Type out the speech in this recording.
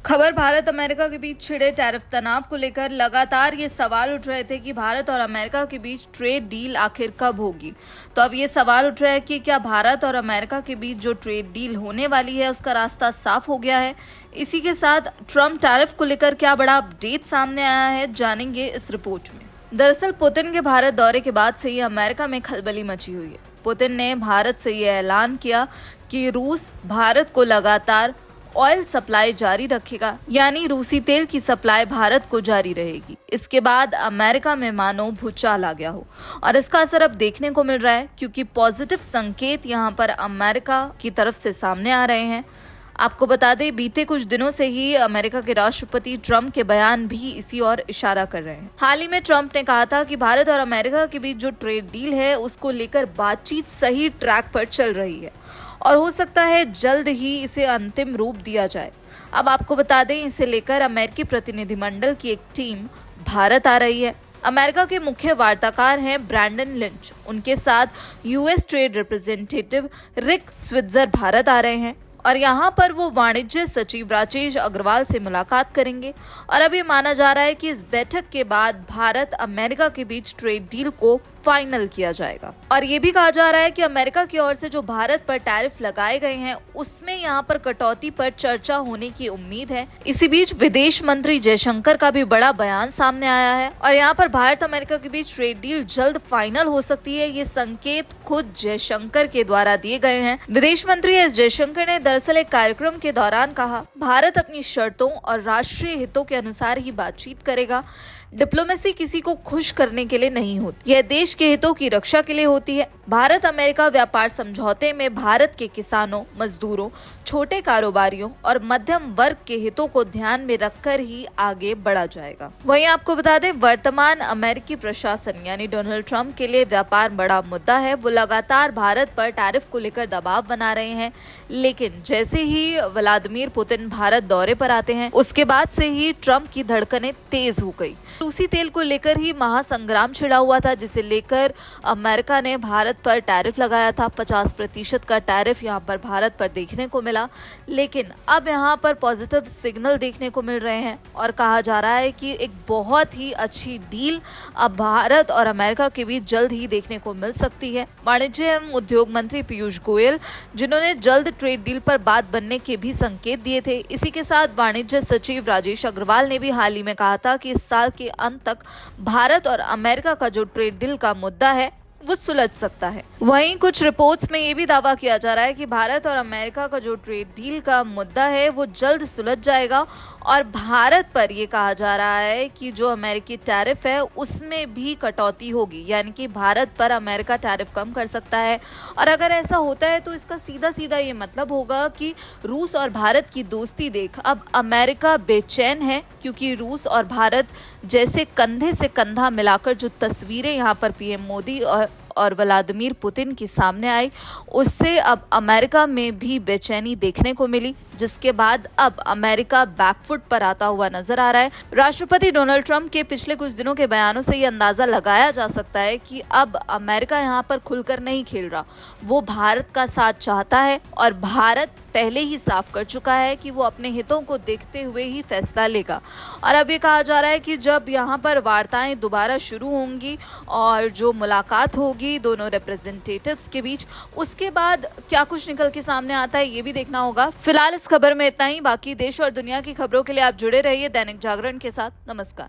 खबर भारत अमेरिका के बीच छिड़े टैरिफ तनाव को लेकर लगातार ये सवाल उठ रहे थे कि भारत और अमेरिका के बीच ट्रेड डील आखिर कब होगी। तो अब ये सवाल उठ रहा है कि क्या भारत और अमेरिका के बीच जो ट्रेड डील होने वाली है उसका रास्ता साफ हो गया है। इसी के साथ ट्रम्प टैरिफ को लेकर क्या बड़ा अपडेट सामने आया है, जानेंगे इस रिपोर्ट में। दरअसल पुतिन के भारत दौरे के बाद से ही अमेरिका में खलबली मची हुई है। पुतिन ने भारत से ये ऐलान किया कि रूस भारत को लगातार ऑयल सप्लाई जारी रखेगा, यानी रूसी तेल की सप्लाई भारत को जारी रहेगी। इसके बाद अमेरिका में मानो भूचाल आ गया हो और इसका असर अब देखने को मिल रहा है, क्योंकि पॉजिटिव संकेत यहाँ पर अमेरिका की तरफ से सामने आ रहे हैं। आपको बता दें, बीते कुछ दिनों से ही अमेरिका के राष्ट्रपति ट्रम्प के बयान भी इसी ओर इशारा कर रहे हैं। हाल ही में ट्रम्प ने कहा था कि भारत और अमेरिका के बीच जो ट्रेड डील है उसको लेकर बातचीत सही ट्रैक पर चल रही है और हो सकता है जल्द ही इसे अंतिम रूप दिया जाए। अब आपको बता दें, इसे लेकर अमेरिकी प्रतिनिधिमंडल की एक टीम भारत आ रही है। अमेरिका के मुख्य वार्ताकार हैं ब्रैंडन लिंच। उनके साथ US trade representative Rick Switzer Bharat आ रहे हैं और यहाँ पर वो वाणिज्य सचिव राजेश अग्रवाल से मुलाकात करेंगे। और अब ये माना जा रहा है कि इस बैठक के बाद भारत अमेरिका के बीच ट्रेड डील को फाइनल किया जाएगा। और ये भी कहा जा रहा है कि अमेरिका की ओर से जो भारत पर टैरिफ लगाए गए हैं उसमें यहाँ पर कटौती पर चर्चा होने की उम्मीद है। इसी बीच विदेश मंत्री जयशंकर का भी बड़ा बयान सामने आया है और यहाँ पर भारत अमेरिका के बीच ट्रेड डील जल्द फाइनल हो सकती है। ये संकेत खुद जयशंकर के द्वारा दिए गए हैं। विदेश मंत्री एस जयशंकर ने दरअसल एक कार्यक्रम के दौरान कहा, भारत अपनी शर्तों और राष्ट्रीय हितों के अनुसार ही बातचीत करेगा। डिप्लोमेसी किसी को खुश करने के लिए नहीं होती, यह देश के हितों की रक्षा के लिए होती है। भारत अमेरिका व्यापार समझौते में भारत के किसानों, मजदूरों, छोटे कारोबारियों और मध्यम वर्ग के हितों को ध्यान में रखकर ही आगे बढ़ा जाएगा। वहीं आपको बता दें, वर्तमान अमेरिकी प्रशासन यानी डोनाल्ड ट्रंप के लिए व्यापार बड़ा मुद्दा है। वो लगातार भारत पर टैरिफ को लेकर दबाव बना रहे हैं, लेकिन जैसे ही व्लादिमीर पुतिन भारत दौरे पर आते हैं उसके बाद से ही ट्रंप की धड़कनें तेज हो गई। रूसी तेल को लेकर ही महासंग्राम छिड़ा हुआ था, जिसे लेकर अमेरिका ने भारत पर टैरिफ लगाया था। 50% का टैरिफ यहाँ पर भारत पर देखने को मिला, लेकिन अब यहाँ पर पॉजिटिव सिग्नल देखने को मिल रहे हैं और कहा जा रहा है कि एक बहुत ही अच्छी डील अब भारत और अमेरिका के बीच जल्द ही देखने को मिल सकती है। वाणिज्य एवं उद्योग मंत्री पीयूष गोयल, जिन्होंने जल्द ट्रेड डील पर बात बनने के भी संकेत दिए थे। इसी के साथ वाणिज्य सचिव राजेश अग्रवाल ने भी हाल ही में कहा था कि इस साल के अंत तक भारत और अमेरिका का जो ट्रेड डील का मुद्दा है वो सुलझ सकता है। वहीं कुछ रिपोर्ट्स में ये भी दावा किया जा रहा है कि भारत और अमेरिका का जो ट्रेड डील का मुद्दा है वो जल्द सुलझ जाएगा और भारत पर ये कहा जा रहा है कि जो अमेरिकी टैरिफ है उसमें भी कटौती होगी, यानी कि भारत पर अमेरिका टैरिफ कम कर सकता है। और अगर ऐसा होता है तो इसका सीधा सीधा ये मतलब होगा कि रूस और भारत की दोस्ती देख अब अमेरिका बेचैन है, क्योंकि रूस और भारत जैसे कंधे से कंधा मिलाकर जो तस्वीरें यहाँ पर पीएम मोदी और व्लादिमीर पुतिन की सामने आई, उससे अब अमेरिका में भी बेचैनी देखने को मिली, जिसके बाद अब अमेरिका बैकफुट पर आता हुआ नजर आ रहा है। राष्ट्रपति डोनाल्ड ट्रंप के पिछले कुछ दिनों के बयानों से ये अंदाजा लगाया जा सकता है कि अब अमेरिका यहाँ पर खुलकर नहीं खेल रहा, वो भारत का साथ चाहता है और भारत पहले ही साफ कर चुका है कि वो अपने हितों को देखते हुए ही फैसला लेगा। और अब ये कहा जा रहा है कि जब यहाँ पर वार्ताएं दोबारा शुरू होंगी और जो मुलाकात होगी दोनों रिप्रेजेंटेटिव्स के बीच, उसके बाद क्या कुछ निकल के सामने आता है ये भी देखना होगा। फिलहाल इस खबर में इतना ही। बाकी देश और दुनिया की खबरों के लिए आप जुड़े रहिए दैनिक जागरण के साथ। नमस्कार।